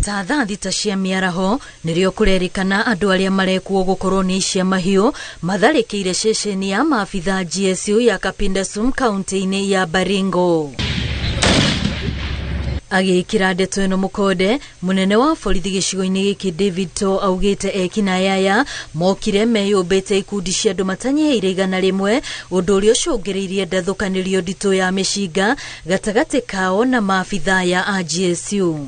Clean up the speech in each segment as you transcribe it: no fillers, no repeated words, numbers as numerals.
Tatha thita cia miaraho nirio kurerikana andu aria marekuo gukorwo ni cia mahiu matharikire ceceni ya maabitha GSU ya Kapindasum kaunti-ini ya Baringo. Agikira ndeto ino mukonde munene wa borithi gicigo-ini giki David To augite ekina yaya mokire meyumbite ikundi cia andu matanyiheire 100 undu uria ucungiriirie ndathukanirio nditu ya mishinga gatagati kao na maabitha ya GSU.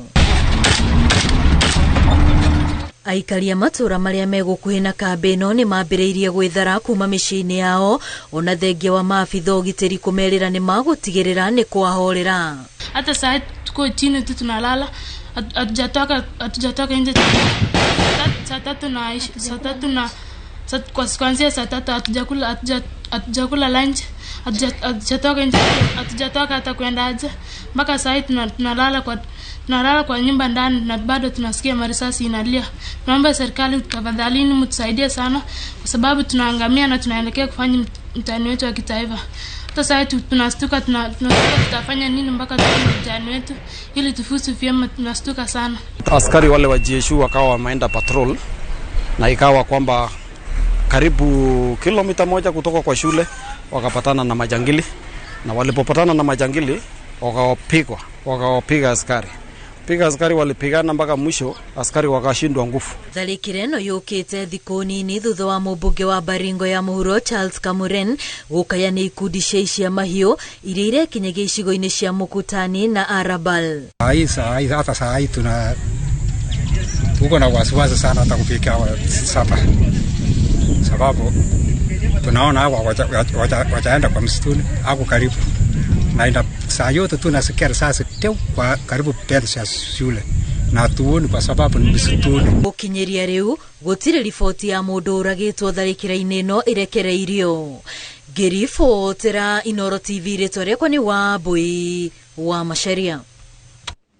Aikaria matura maria megukuhi na kambi ino ni mambiriirie gwithara kuma micii-ini yao ona thengia wa maabitha ugitiri kumerira ni magutigirira ni kwahorera. Hata saa tuko chini tu tunalala, hatujatoka nje. Saa tatu na kuanzia saa tatu hatujakula lunch, hatujatoka nje, hatujatoka hata kwenda haja. Mpaka saa tunalala kwa nyumba ndani na bado tunasikia marisasi inalia. Tunaomba serikali tafadhalini mtusaidie sana kwa sababu tunaangamia na tunaelekea kufanya mtihani wetu wa kitaifa. Sasa tunastuka tutafanya nini mpaka tufanye mtihani wetu ili tufuzu vyema, tunastuka sana. Askari wale wa GSU wakawa wameenda patrol na ikawa kwamba karibu kilomita 1 kutoka kwa shule wakapatana na majangili, na walipopatana na majangili wakawapiga askari. Askari walipigana mpaka mwisho, askari wakashindwa nguvu. Tharikireno yukite thiku nini thutha wa mubunge wa Baringo ya Muhuro Charles Kamuren gukaya ni ikundi cia mahiu iria irekinyagia icigo-ini cia Mukutani na Arabal. Hata saa hii tuko na wasiwasi sana hata kufika sapa, sababu tunaona hawa wataenda kwa msituni hapo karibu, na saa yote tunasikia risasi kwa karibu fence ya shule na tuoni kwa sababu ni msituni. Gukinyeria riu gutire riboti ya mundu uragitwo tharikira-ini ino irekereirio. Ngiribotera Inooro TV ritwa riakwa ni Wambui wa Macharia.